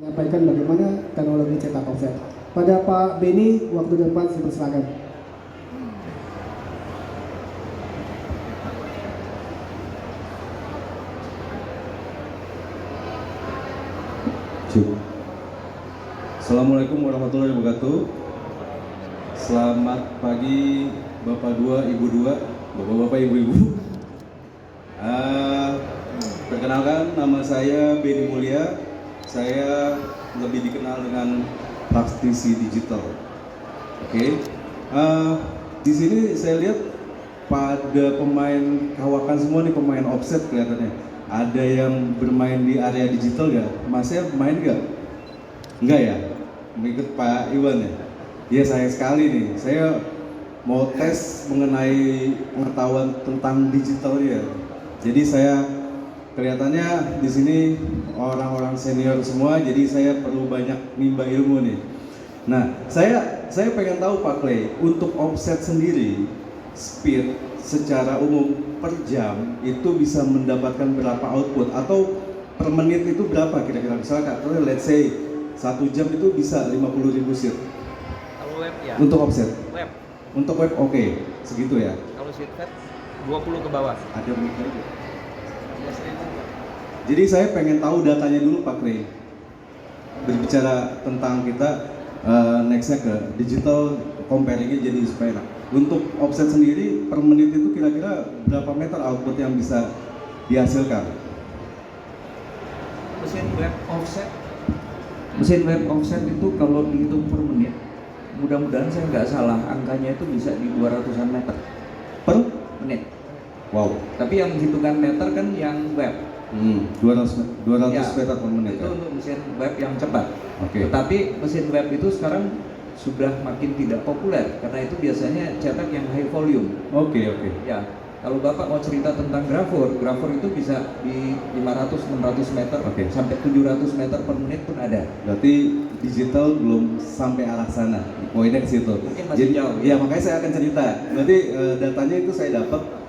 menyampaikan bagaimana teknologi cetak offset. Pada Pak Beni, waktu dan tempat dipersilakan. Assalamualaikum warahmatullahi wabarakatuh. Selamat pagi Bapak 2, Ibu 2, Bapak-bapak, Ibu-ibu. Perkenalkan, nama saya Beni Mulya. Saya lebih dikenal dengan praktisi digital. Oke. Di sini saya lihat pada pemain kawakan semua nih, pemain offset kelihatannya. Ada yang bermain di area digital nggak? Masnya main nggak? Enggak ya? Mengikut Pak Iwan ya? Iya, sayang sekali nih. Saya mau tes mengenai pengetahuan tentang digitalnya. Jadi saya kelihatannya di sini orang-orang senior semua, jadi saya perlu banyak nimba ilmu nih. Nah, saya pengen tahu Pak Clay, untuk offset sendiri, speed secara umum per jam itu bisa mendapatkan berapa output atau per menit itu berapa kira-kira? Misalnya let's say 1 jam itu bisa 50.000 sheet. Kalau web ya. Untuk offset. Web. Untuk web oke, segitu ya. Kalau sheet 20 ke bawah. Ada mungkin. Jadi saya pengen tahu datanya dulu Pak Clay. Berbicara tentang kita nextnya ke digital comparingnya, jadi supaya enak. Untuk offset sendiri per menit itu kira-kira berapa meter output yang bisa dihasilkan? Mesin web offset itu kalau dihitung per menit, mudah-mudahan saya nggak salah, angkanya itu bisa di 200-an meter Per menit. Wow. Tapi yang hitungan meter kan yang web. 200 Ya, meter per menit. Itu ya? untuk mesin web yang cepat. Oke. Tetapi mesin web itu sekarang sudah makin tidak populer karena itu biasanya cetak yang high volume. Oke. Ya, kalau Bapak mau cerita tentang grafur itu bisa di 500-600 meter Oke. sampai 700 meter per menit pun ada. Berarti digital belum sampai arah sana. Poinnya ke situ. Mungkin masih jauh. Ya, makanya saya akan cerita. Berarti datanya itu saya dapat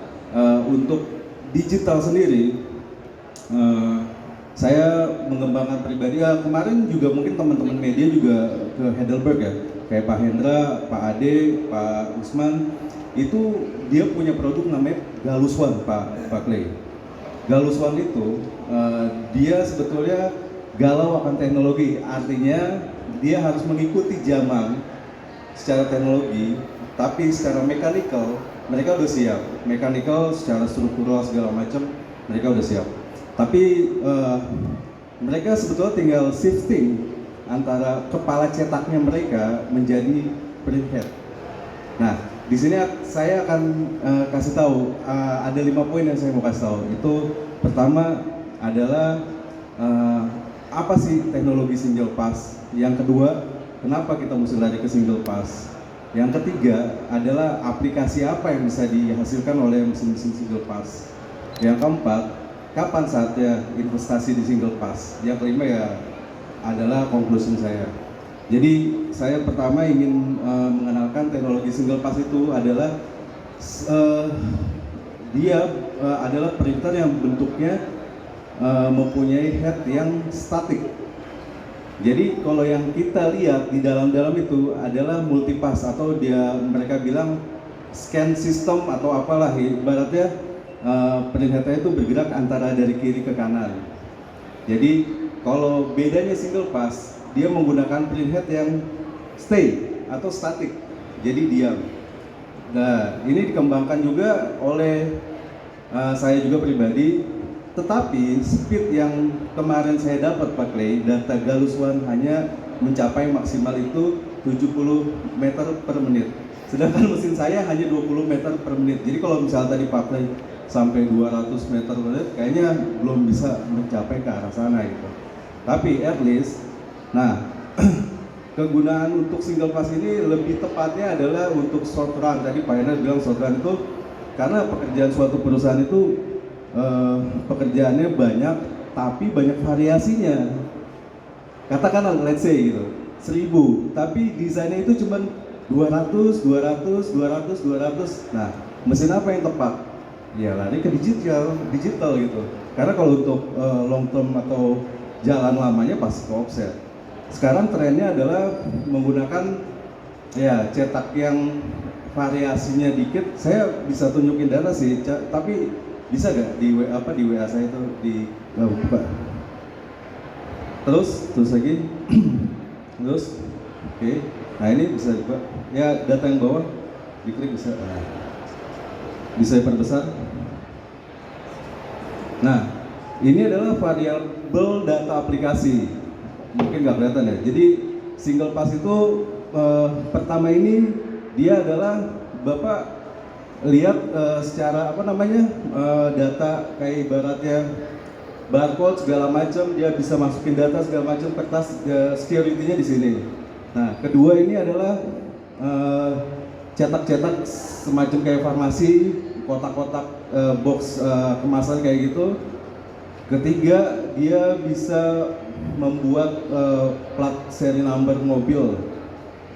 untuk digital sendiri. Saya mengembangkan pribadi. Kemarin juga mungkin teman-teman media juga ke Heidelberg ya, kayak Pak Hendra, Pak Ade, Pak Usman. Itu dia punya produk namanya Galus One, Pak Clay. Galus One itu dia sebetulnya galau akan teknologi, artinya dia harus mengikuti zaman secara teknologi, tapi secara mekanikal mereka udah siap. Mekanikal secara struktural segala macam mereka udah siap. Tapi mereka sebetulnya tinggal shifting antara kepala cetaknya mereka menjadi printhead. Nah, di sini saya akan kasih tahu ada 5 poin yang saya mau kasih tahu. Itu pertama adalah apa sih teknologi single pass. Yang kedua, kenapa kita mesti lari ke single pass. Yang ketiga adalah aplikasi apa yang bisa dihasilkan oleh mesin-mesin single pass. Yang keempat, kapan saatnya investasi di single pass. Yang kelima ya adalah conclusion saya. Jadi saya pertama ingin mengenalkan teknologi single pass itu adalah dia adalah printer yang bentuknya mempunyai head yang statik. Jadi kalau yang kita lihat di dalam-dalam itu adalah multipass atau mereka bilang scan system atau apalah, ibaratnya printheadnya itu bergerak antara dari kiri ke kanan. Jadi kalau bedanya single pass, dia menggunakan printhead yang stay atau static, jadi diam. Nah, ini dikembangkan juga oleh saya juga pribadi. Tetapi speed yang kemarin saya dapat Pak Clay, data Galus One hanya mencapai maksimal itu 70 meter per menit. Sedangkan mesin saya hanya 20 meter per menit. Jadi kalau misalnya tadi Pak Clay sampai 200 meter per menit, kayaknya belum bisa mencapai ke arah sana gitu. Tapi at least, nah kegunaan untuk single pass ini lebih tepatnya adalah untuk short run. Tadi Pak Hendra bilang short run itu karena pekerjaan suatu perusahaan itu pekerjaannya banyak, tapi banyak variasinya. Katakanlah let's say gitu, 1000, tapi desainnya itu cuma 200. Nah, mesin apa yang tepat? Ya lari ke digital gitu. Karena kalau untuk long term atau jalan lamanya pasti ke offset. sekarang trennya adalah menggunakan ya cetak yang variasinya dikit. Saya bisa tunjukin data sih, tapi bisa gak di WA saya itu buka. Terus lagi, terus, oke. Nah ini bisa dibuka. Ya data yang bawah, diklik bisa. Bisa diperbesar. Nah, ini adalah variabel data aplikasi. Mungkin nggak kelihatan ya. Jadi single pass itu pertama ini dia adalah Bapak lihat secara data kayak ibaratnya barcode segala macam, dia bisa masukin data segala macam, kertas security-nya di sini. Nah, kedua ini adalah cetak-cetak semacam kayak farmasi, kotak-kotak box kemasan kayak gitu. Ketiga, dia bisa membuat plat seri number mobil.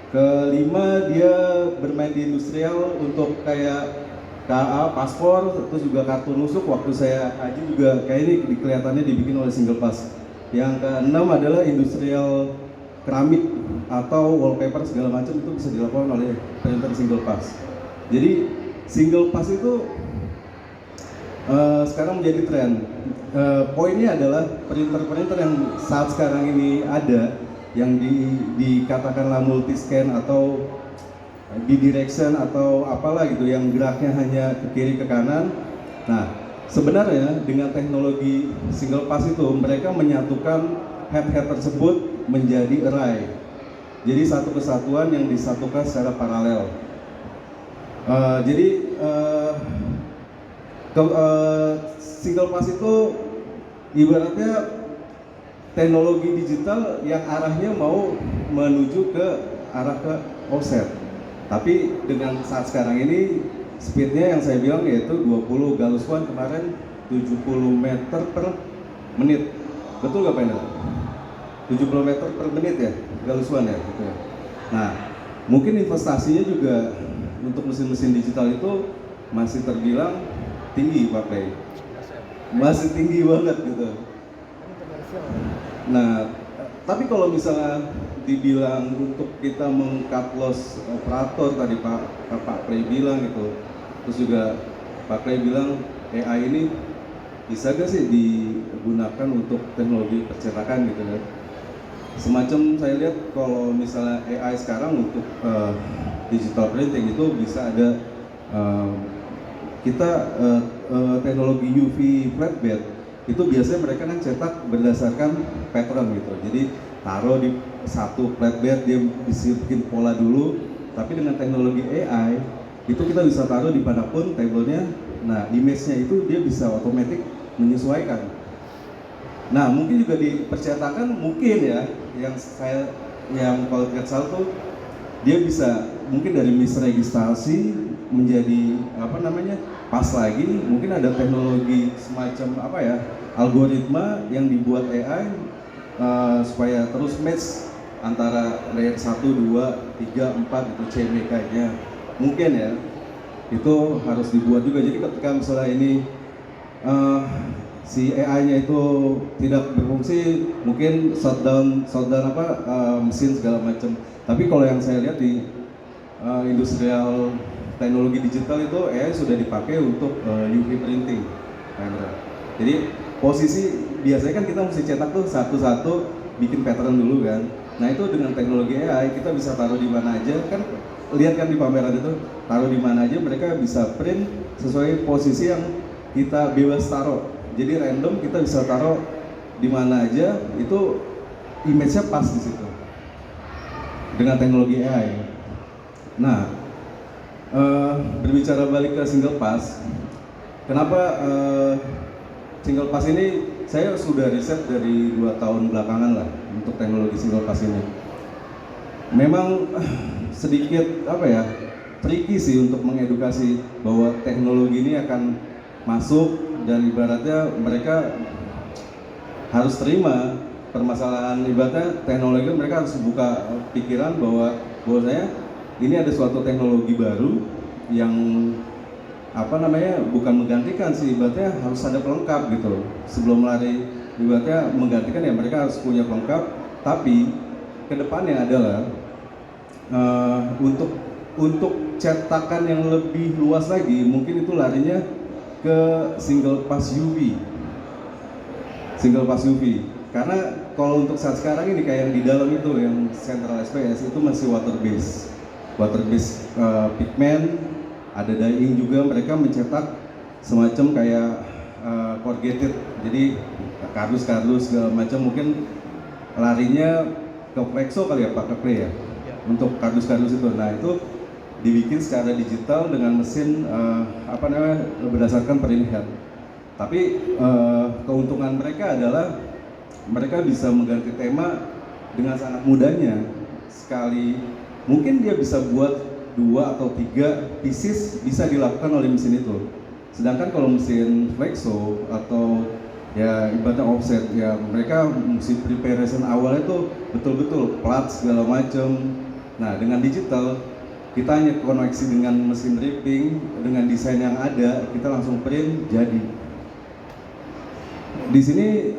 Kelima, dia bermain di industrial untuk kayak KA, paspor, terus juga kartu nusuk. Waktu saya haji juga kayak ini kelihatannya dibikin oleh single pass. Yang keenam adalah industrial keramik atau wallpaper segala macam, itu bisa dilakukan oleh printer single pass. Jadi single pass itu sekarang menjadi tren. Poinnya adalah printer-printer yang saat sekarang ini ada, yang dikatakanlah multi scan atau bidirection atau apalah gitu, yang geraknya hanya ke kiri ke kanan. Nah, sebenarnya dengan teknologi single pass itu mereka menyatukan head-head tersebut menjadi array. Jadi satu kesatuan yang disatukan secara paralel. Single pass itu ibaratnya teknologi digital yang arahnya mau menuju ke arah ke offset. Tapi dengan saat sekarang ini speednya yang saya bilang yaitu 20 galusuan, kemarin 70 meter per menit. Betul nggak Pak Endel? 70 meter per menit ya galusuan ya gitu ya. Nah, mungkin investasinya juga untuk mesin-mesin digital itu masih terbilang tinggi Pak Play. Masih tinggi banget gitu. Nah, tapi kalau misalnya dibilang untuk kita meng-cut loss operator tadi Pak Play bilang gitu, terus juga Pak Play bilang AI ini bisa gak sih digunakan untuk teknologi percetakan gitu kan? Semacam saya lihat kalau misalnya AI sekarang untuk digital printing itu bisa ada teknologi UV flatbed. Itu biasanya mereka kan cetak berdasarkan pattern gitu. Jadi taruh di satu flatbed, dia bisa bikin pola dulu. Tapi dengan teknologi AI itu kita bisa taruh di manapun tabelnya. Nah, image-nya itu dia bisa otomatis menyesuaikan. Nah, mungkin juga di percetakan mungkin ya, yang kalau tidak salah tuh dia bisa mungkin dari misregistrasi menjadi pas lagi, mungkin ada teknologi semacam algoritma yang dibuat AI supaya terus match antara layer 1, 2, 3, 4 itu CMYK-nya. Mungkin ya itu harus dibuat juga. Jadi ketika misalnya ini si AI-nya itu tidak berfungsi, mungkin shutdown mesin segala macam. Tapi kalau yang saya lihat di industrial teknologi digital itu AI sudah dipakai untuk UV printing. Jadi posisi biasanya kan kita mesti cetak tuh satu-satu, bikin pattern dulu kan. Nah itu dengan teknologi AI kita bisa taruh di mana aja kan, lihat kan di pameran itu taruh di mana aja, mereka bisa print sesuai posisi yang kita bebas taruh. Jadi random kita bisa taruh di mana aja, itu image-nya pas di situ dengan teknologi AI. Nah, berbicara balik ke single pass, kenapa single pass ini saya sudah riset dari 2 tahun belakangan lah untuk teknologi single pass ini. Memang sedikit tricky sih untuk mengedukasi bahwa teknologi ini akan masuk, dan ibaratnya mereka harus terima permasalahan, ibaratnya teknologi mereka harus buka pikiran bahwasanya ini ada suatu teknologi baru yang bukan menggantikan sih, ibaratnya harus ada pelengkap gitu. Sebelum lari ibaratnya menggantikan ya mereka harus punya pelengkap, tapi kedepannya adalah untuk cetakan yang lebih luas lagi, mungkin itu larinya ke single pass UV. Karena kalau untuk saat sekarang ini kayak yang di dalam itu yang Central SPS itu masih water base pigment, ada dyeing juga. Mereka mencetak semacam kayak corrugated, jadi kardus segala macam. Mungkin larinya ke flexo kali ya Pak, ke clay ya, untuk kardus itu. Nah itu dibikin secara digital dengan mesin berdasarkan print head. Tapi keuntungan mereka adalah mereka bisa mengganti tema dengan sangat mudahnya. Sekali mungkin dia bisa buat 2 atau 3 pieces bisa dilakukan oleh mesin itu. Sedangkan kalau mesin flexo atau ya ibaratnya offset, ya mereka mesti preparation awalnya tuh betul-betul plat segala macam. Nah dengan digital kita hanya koneksi dengan mesin ripping, dengan desain yang ada, kita langsung print jadi. Di sini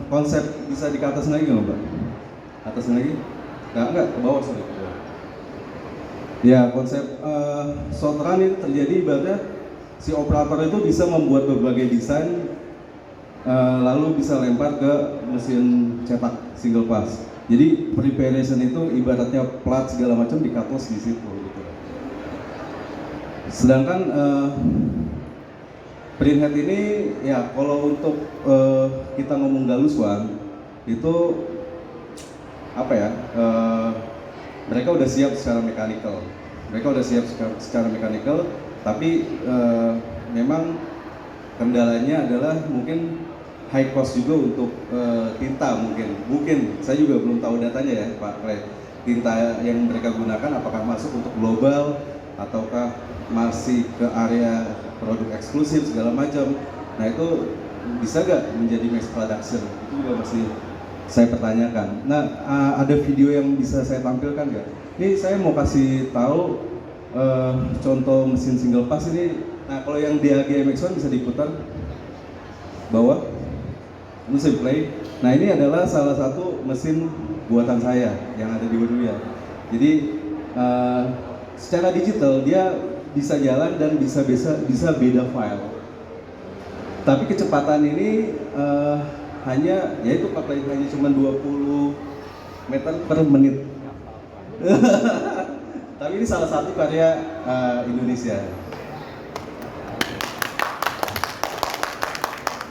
konsep bisa di atas lagi nggak Mbak? Atas lagi? Nggak, ke bawah sorry. Ya konsep short run ini terjadi ibaratnya si operator itu bisa membuat berbagai desain, lalu bisa lempar ke mesin cetak single pass. Jadi preparation itu ibaratnya plat segala macam di cut loss di situ gitu. Sedangkan print head ini ya kalau untuk kita ngomong galusuan itu apa ya, mereka udah siap secara mechanical. Tapi memang kendalanya adalah mungkin high cost juga untuk tinta mungkin saya juga belum tahu datanya ya Pak Clay. Tinta yang mereka gunakan apakah masuk untuk global ataukah masih ke area produk eksklusif segala macam. Nah itu bisa gak menjadi mass production, itu juga masih saya pertanyakan. Nah ada video yang bisa saya tampilkan gak? Ini saya mau kasih tahu contoh mesin single pass ini. Nah kalau yang DAG MX1 bisa diputar bawah, mesin play. Nah ini adalah salah satu mesin buatan saya yang ada di Waduya. Jadi secara digital dia bisa jalan dan bisa beda file. Tapi kecepatan ini hanya yaitu hanya cuma 20 meter per menit. Tapi ini salah satu karya Indonesia.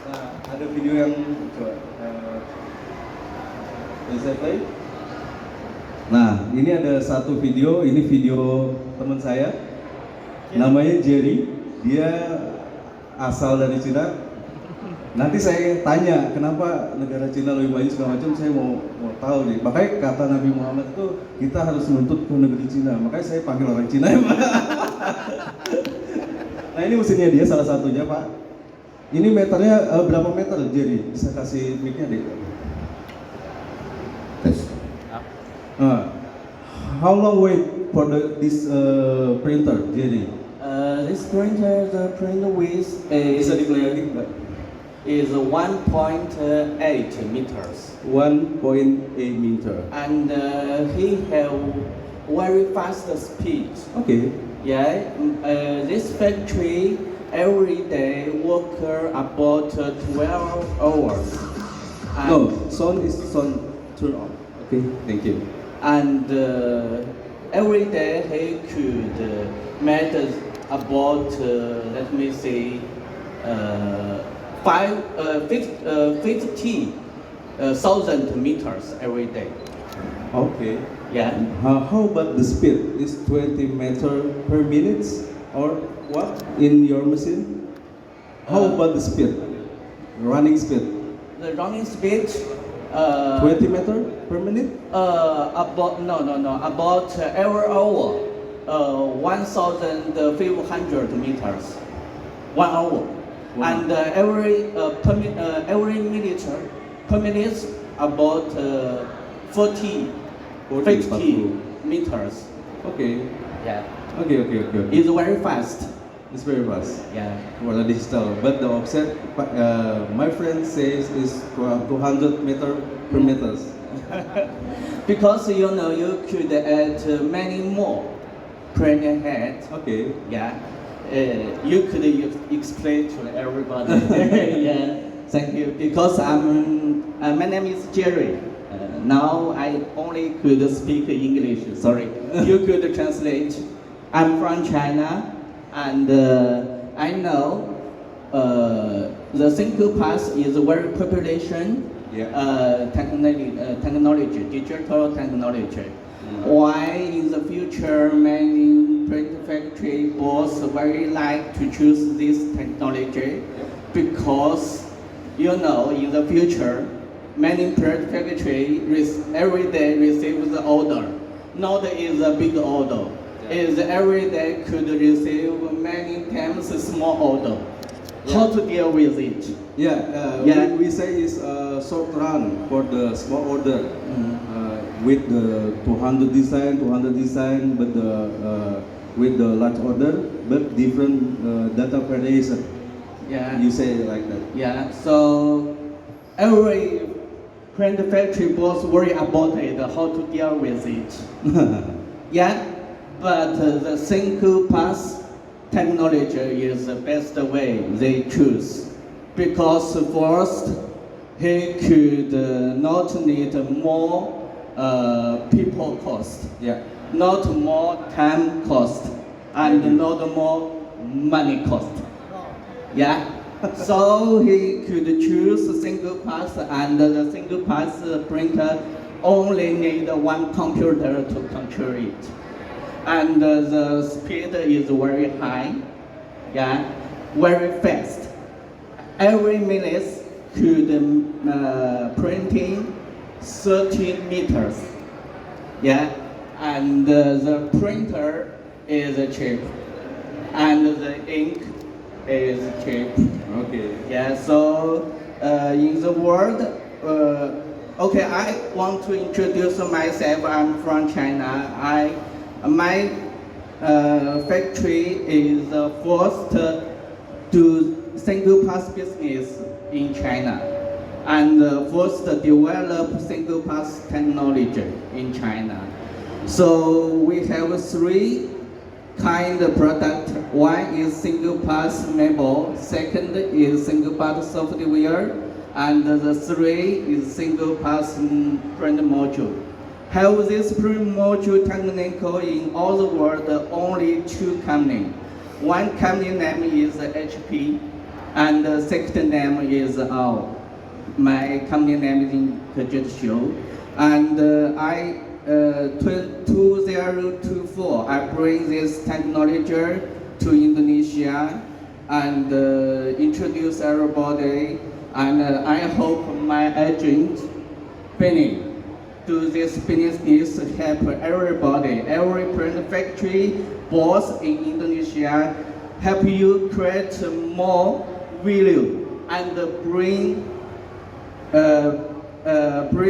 Nah, ada video yang coba bisa play. Nah, ini ada satu video, ini video teman saya, namanya Jerry, dia asal dari Cina. Nanti saya tanya kenapa negara Cina lebih banyak segala macam, saya mau tahu nih. Makanya kata Nabi Muhammad itu kita harus menuntut ke negeri Cina, makanya saya panggil orang Cina ya Pak. Nah ini mesinnya dia salah satunya Pak. Ini meternya berapa meter Jerry? Bisa kasih mic-nya deh. Tes. How long wait for this printer Jerry? This printer, the print width is Bisa di-play lagi Mbak? is 1.8 meters, 1.8 meter. and he have very fast speed. Okay. Yeah, this factory every day work about 12 hours. And, No, sound turn on. Okay, thank you. And every day he could make about let me say 50,000 meters every day. Okay. Yeah. How about the speed? Is 20 meter per minute or what in your machine? How about the speed? Running speed? The running speed 20 meter per minute? about about every hour 1,500 meters 1 hour. Wow. And every minute per minute about 40 50 meters. Okay. Yeah, Okay. it's very fast. It's very fast. Yeah. For the digital, but the offset, my friend says is 200 meter per meters. Because you know you could add many more printer heads. Oke. Yeah, you could explain to everybody. Yeah, thank you. Because my name is Jerry. Now I only could speak English. Sorry, you could translate. I'm from China, and I know the ThinkPass is a very population technology, digital technology. Why in the future many print factory boss very like to choose this technology? Because you know in the future many print factory every day receive the order. Not is a big order. Is every day could receive many times a small order. How to deal with it? Yeah, we say is short run for the small order with the 200 design, but with the large order, but different data variation. Yeah. You say like that. Yeah. So every print factory boss worry about it, how to deal with it. Yeah. But the ThinkPass technology is the best way they choose, because first he could not need more people cost, not more time cost, and not more money cost. Yeah. So he could choose ThinkPass, and the ThinkPass printer only need one computer to control it. And the speed is very high, yeah, very fast. Every minute could printing 30 meters, yeah, and the printer is cheap, and the ink is cheap. Okay. Yeah, so in the world, okay, I want to introduce myself. I'm from China. My factory is the first to ThinkPass business in China, and first develop ThinkPass technology in China. So we have three kind of product. One is ThinkPass Mobile, second is ThinkPass software, and the three is ThinkPass print module. Have this print module technical in all the world only two companies. One company name is HP, and the second name is OWL. My company name is in Kejutsu. And 2024, I bring this technology to Indonesia and introduce everybody. And I hope my agent, Benny, do this business to help everybody, every print factory, boss in Indonesia, help you create more value and bring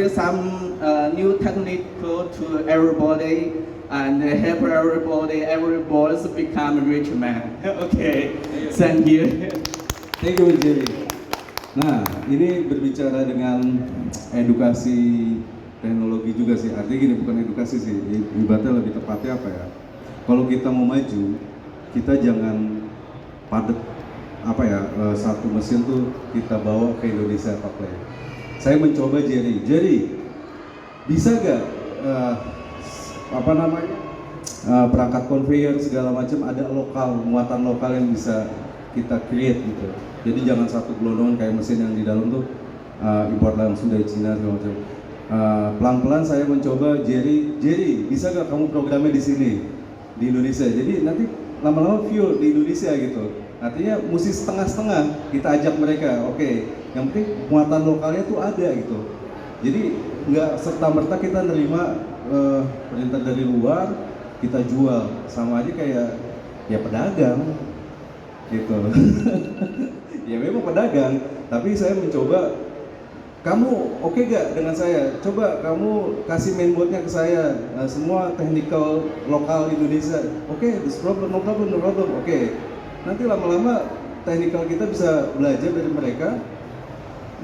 some new technique to everybody and help everybody, every boss become rich man. Okay, thank you. Thank you, Jerry. Nah, ini berbicara dengan edukasi teknologi juga sih. Artinya gini, bukan edukasi sih. Ibaratnya lebih tepatnya apa ya? Kalau kita mau maju, kita jangan padat satu mesin tuh kita bawa ke Indonesia pakai. Saya mencoba Jerry, bisa gak perangkat conveyor segala macam ada muatan lokal yang bisa kita create gitu. Jadi jangan satu gelondongan kayak mesin yang di dalam tuh import langsung dari Cina segala macam. Pelan-pelan saya mencoba Jerry, bisa gak kamu programnya di sini di Indonesia? Jadi nanti lama-lama view di Indonesia gitu. Artinya mesti setengah-setengah kita ajak mereka. Oke, yang penting muatan lokalnya tuh ada gitu. Jadi nggak serta-merta kita nerima perintah dari luar kita jual, sama aja kayak ya pedagang gitu. Ya memang pedagang, tapi saya mencoba. Kamu oke gak dengan saya? Coba kamu kasih mainboardnya ke saya, semua technical lokal Indonesia. Oke, no problem. Oke. Nanti lama-lama technical kita bisa belajar dari mereka,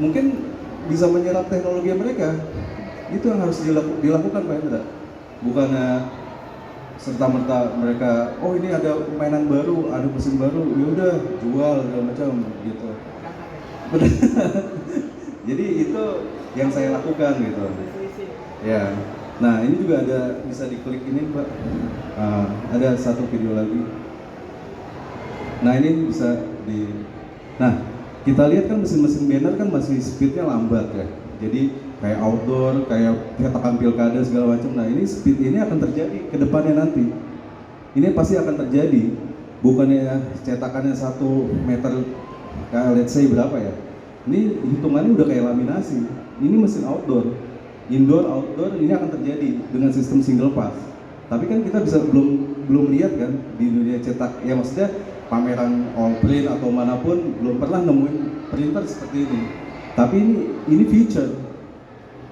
mungkin bisa menyerap teknologi mereka. Itu yang harus dilakukan Pak Hendra. Bukannya serta-merta mereka, oh ini ada mainan baru, ada mesin baru, ya udah jual segala macam gitu. Jadi itu yang saya lakukan gitu. Ya. Nah ini juga ada, bisa diklik ini Pak. Ada satu video lagi. Nah ini bisa di. Nah kita lihat kan mesin-mesin banner kan masih speednya lambat ya. Jadi kayak outdoor, kayak cetakan pilkada segala macam. Nah ini speed ini akan terjadi ke depannya nanti. Ini pasti akan terjadi. Bukannya cetakannya 1 meter, kayak let's say berapa ya? Ini hitungannya udah kayak laminasi. Ini mesin outdoor, indoor, outdoor ini akan terjadi dengan sistem single pass. Tapi kan kita bisa belum lihat kan di dunia cetak. Ya maksudnya pameran all print atau manapun belum pernah nemuin printer seperti ini. Tapi ini future.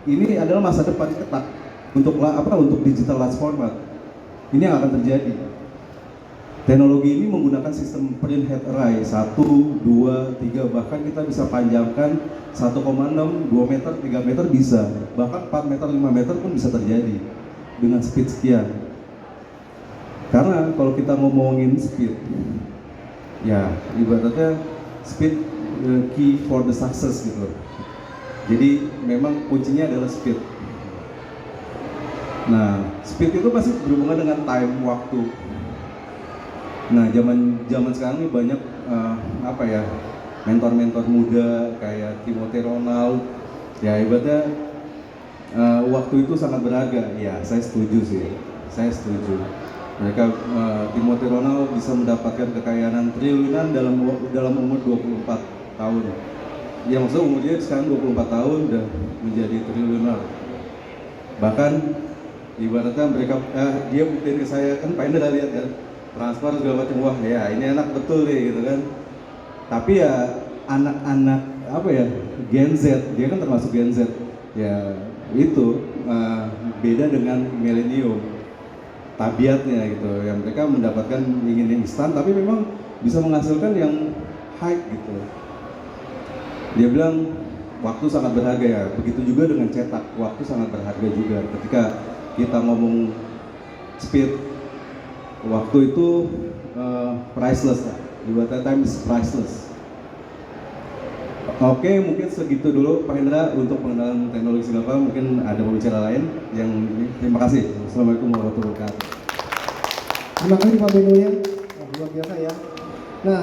Ini adalah masa depan cetak untuk untuk digital large format. Ini yang akan terjadi. Teknologi ini menggunakan sistem print head array 1, 2, 3, bahkan kita bisa panjangkan 1,6, 2 meter, 3 meter bisa. Bahkan 4 meter, 5 meter pun bisa terjadi dengan speed sekian. Karena kalau kita ngomongin speed, ya ibaratnya speed key for the success gitu. Jadi memang kuncinya adalah speed. Nah, speed itu pasti berhubungan dengan time, waktu. Nah, zaman sekarang ini banyak mentor-mentor muda kayak Timothy Ronald. Ya ibaratnya waktu itu sangat berharga. Ya, saya setuju sih. Saya setuju. Mereka Timothy Ronald bisa mendapatkan kekayaan triliunan dalam umur 24 tahun. Ya maksudnya umurnya sekarang 24 tahun udah menjadi triliuner. Bahkan ibaratnya mereka dia buktiin ke saya, kan Pak Hendra lihat kan transfer segala macam, wah ya ini enak betul nih gitu kan. Tapi ya anak-anak Gen Z, dia kan termasuk Gen Z. Ya itu beda dengan milenium tabiatnya gitu, yang mereka mendapatkan ingin yang instan tapi memang bisa menghasilkan yang high gitu. Dia bilang waktu sangat berharga ya, begitu juga dengan cetak, waktu sangat berharga juga. Ketika kita ngomong speed, waktu itu priceless lah, ibaratnya time is priceless. Oke, mungkin segitu dulu Pak Hendra untuk pengenalan teknologi Singapura. Mungkin ada pembicara lain yang terima kasih. Assalamualaikum warahmatullahi wabarakatuh. Terima kasih Pak Beno ya, luar biasa ya. Nah,